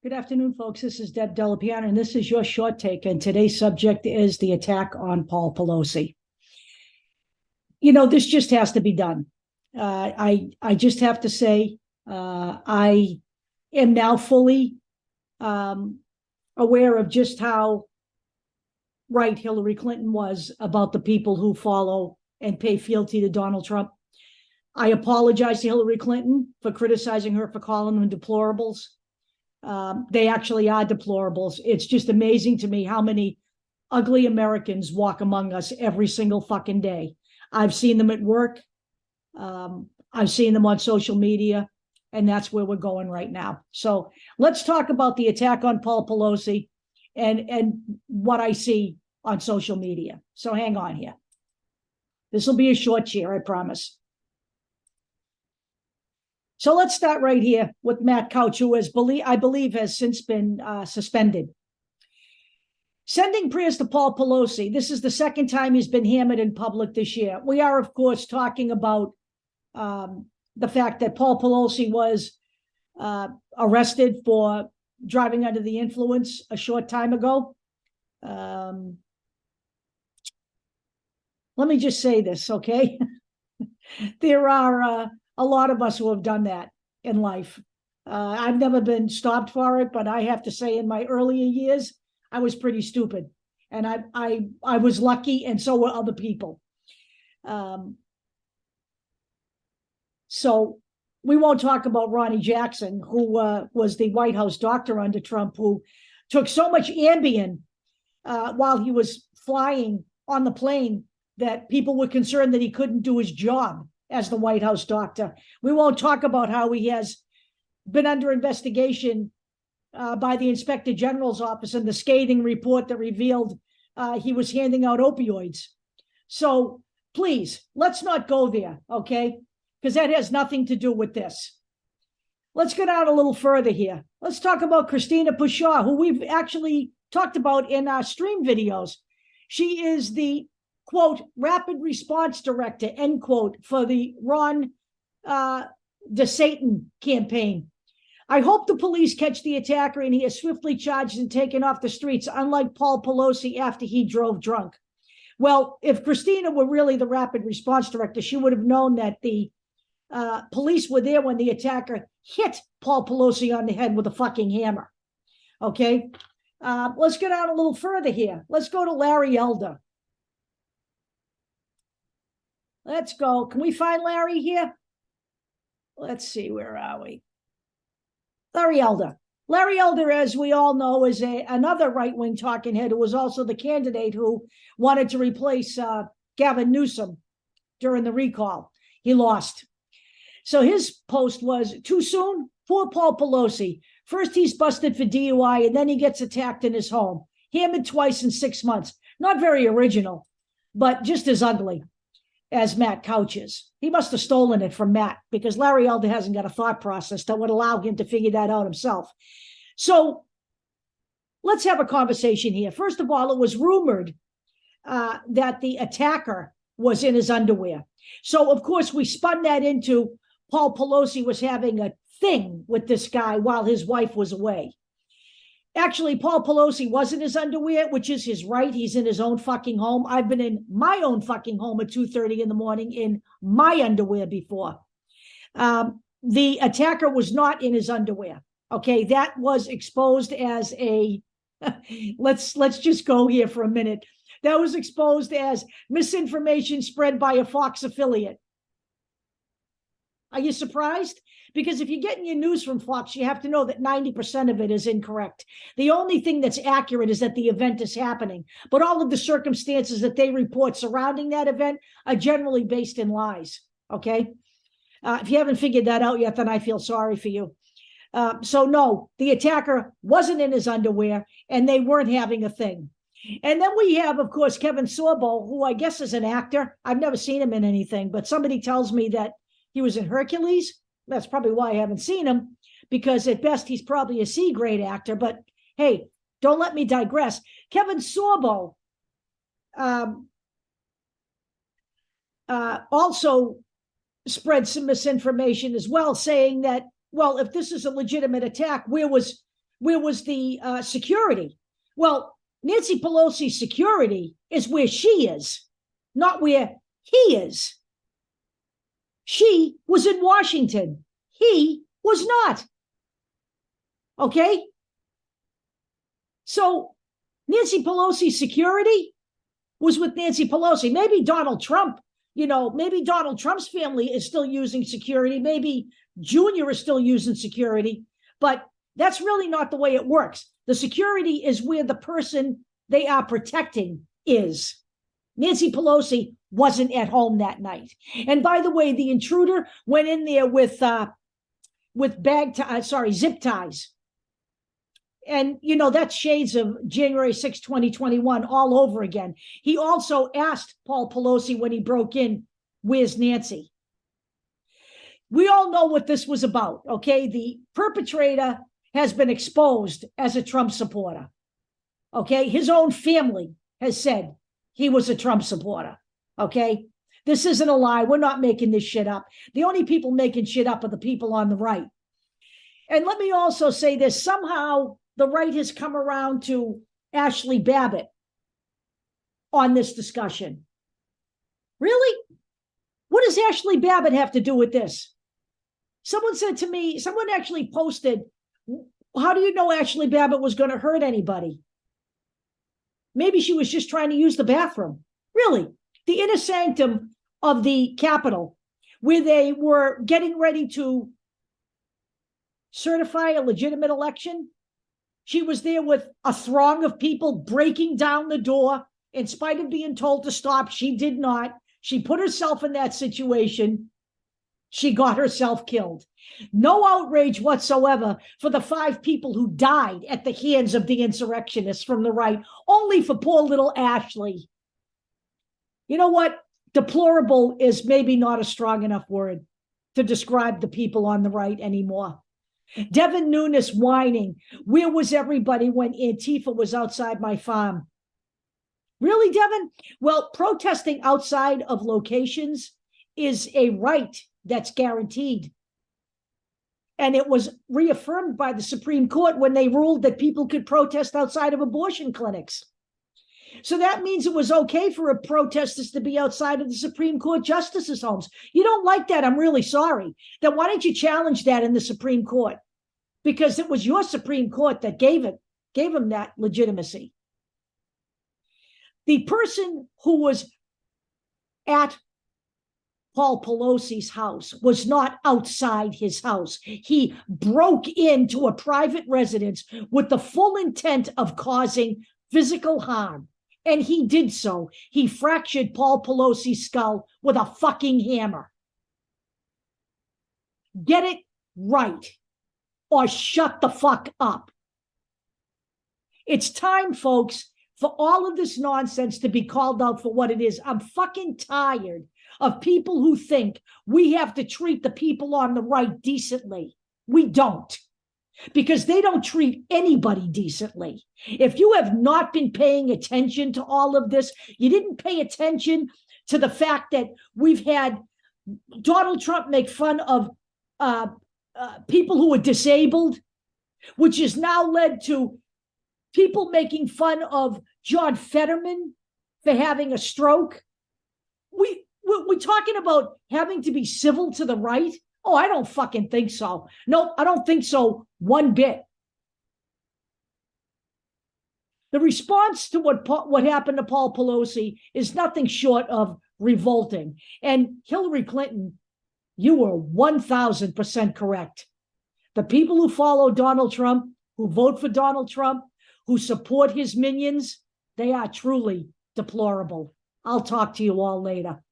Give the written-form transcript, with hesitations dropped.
Good afternoon, folks. This is Deb Delapiano, and this is your short take. And today's subject is the attack on Paul Pelosi. You know, this just has to be done. I just have to say, I am now fully aware of just how right Hillary Clinton was about the people who follow and pay fealty to Donald Trump. I apologize to Hillary Clinton for criticizing her for calling them deplorables. They actually are deplorables. It's just amazing to me how many ugly Americans walk among us every single fucking day. I've seen them at work. I've seen them on social media, and that's where we're going right now. So let's talk about the attack on Paul Pelosi and what I see on social media. So hang on here. This will be a short cheer, I promise. So let's start right here with Matt Couch, who I believe has since been suspended. Sending prayers to Paul Pelosi. This is the second time he's been hammered in public this year. We are, of course, talking about the fact that Paul Pelosi was arrested for driving under the influence a short time ago. Let me just say this, okay? There are a lot of us who have done that in life. I've never been stopped for it, but I have to say in my earlier years, I was pretty stupid. And I was lucky, and so were other people. So we won't talk about Ronnie Jackson, who was the White House doctor under Trump, who took so much Ambien while he was flying on the plane that people were concerned that he couldn't do his job as the White House doctor. We won't talk about how he has been under investigation by the Inspector General's office and the scathing report that revealed he was handing out opioids. So please, let's not go there, okay? Because that has nothing to do with this. Let's go down a little further here. Let's talk about Christina Pushaw, who we've actually talked about in our stream videos. She is the quote, rapid response director, end quote, for the Ron DeSatan campaign. I hope the police catch the attacker and he is swiftly charged and taken off the streets, unlike Paul Pelosi after he drove drunk. Well, if Christina were really the rapid response director, she would have known that the police were there when the attacker hit Paul Pelosi on the head with a fucking hammer. Okay? Let's go down a little further here. Let's go to Larry Elder. Let's go. Can we find Larry here? Let's see. Where are we? Larry Elder. Larry Elder, as we all know, is another right-wing talking head who was also the candidate who wanted to replace Gavin Newsom during the recall. He lost. So his post was, too soon? Poor Paul Pelosi. First he's busted for DUI, and then he gets attacked in his home. Hammered twice in 6 months. Not very original, but just as ugly as Matt Couch's. He must have stolen it from Matt, because Larry Elder hasn't got a thought process that would allow him to figure that out himself. So let's have a conversation here. First of all, it was rumored that the attacker was in his underwear. So, of course, we spun that into Paul Pelosi was having a thing with this guy while his wife was away. Actually, Paul Pelosi was in his underwear, which is his right. He's in his own fucking home. I've been in my own fucking home at 2:30 in the morning in my underwear before. The attacker was not in his underwear. Okay, that was exposed as a, let's just go here for a minute. That was exposed as misinformation spread by a Fox affiliate. Are you surprised? Because if you're getting your news from Fox, you have to know that 90% of it is incorrect. The only thing that's accurate is that the event is happening. But all of the circumstances that they report surrounding that event are generally based in lies, okay? If you haven't figured that out yet, then I feel sorry for you. So no, the attacker wasn't in his underwear, and they weren't having a thing. And then we have, of course, Kevin Sorbo, who I guess is an actor. I've never seen him in anything, but somebody tells me that he was in Hercules. That's probably why I haven't seen him, because at best he's probably a C-grade actor. But hey, don't let me digress. Kevin Sorbo also spread some misinformation as well, saying that, well, if this is a legitimate attack, where was where was the security? Well, Nancy Pelosi's security is where she is, not where he is. She was in Washington. He was not. Okay? So Nancy Pelosi's security was with Nancy Pelosi. Maybe Donald Trump, maybe Donald Trump's family is still using security. Maybe Junior is still using security. But that's really not the way it works. The security is where the person they are protecting is. Nancy Pelosi wasn't at home that night. And by the way, the intruder went in there with zip ties. And, that's shades of January 6, 2021 all over again. He also asked Paul Pelosi when he broke in, where's Nancy? We all know what this was about, okay? The perpetrator has been exposed as a Trump supporter, okay? His own family has said he was a Trump supporter, okay? This isn't a lie. We're not making this shit up. The only people making shit up are the people on the right. And let me also say this. Somehow the right has come around to Ashley Babbitt on this discussion. Really? What does Ashley Babbitt have to do with this? Someone said to me, someone actually posted, how do you know Ashley Babbitt was going to hurt anybody? Maybe she was just trying to use the bathroom. Really? The inner sanctum of the Capitol, where they were getting ready to certify a legitimate election. She was there with a throng of people breaking down the door. In spite of being told to stop, she did not. She put herself in that situation. She got herself killed. No outrage whatsoever for the 5 people who died at the hands of the insurrectionists from the right, only for poor little Ashley. You know what? Deplorable is maybe not a strong enough word to describe the people on the right anymore. Devin Nunes whining, where was everybody when Antifa was outside my farm? Really, Devin? Well, protesting outside of locations is a right that's guaranteed. And it was reaffirmed by the Supreme Court when they ruled that people could protest outside of abortion clinics. So that means it was okay for protesters to be outside of the Supreme Court justices' homes. You don't like that? I'm really sorry. Then why don't you challenge that in the Supreme Court? Because it was your Supreme Court that gave them that legitimacy. The person who was at Paul Pelosi's house was not outside his house. He broke into a private residence with the full intent of causing physical harm. And he did so. He fractured Paul Pelosi's skull with a fucking hammer. Get it right, or shut the fuck up. It's time, folks, for all of this nonsense to be called out for what it is. I'm fucking tired of people who think we have to treat the people on the right decently. We don't. Because they don't treat anybody decently. If you have not been paying attention to all of this, you didn't pay attention to the fact that we've had Donald Trump make fun of people who are disabled, which has now led to people making fun of John Fetterman for having a stroke. We're talking about having to be civil to the right. Oh, I don't fucking think so. No, I don't think so one bit. The response to what happened to Paul Pelosi is nothing short of revolting. And Hillary Clinton, you were 1,000% correct. The people who follow Donald Trump, who vote for Donald Trump, who support his minions, they are truly deplorable. I'll talk to you all later.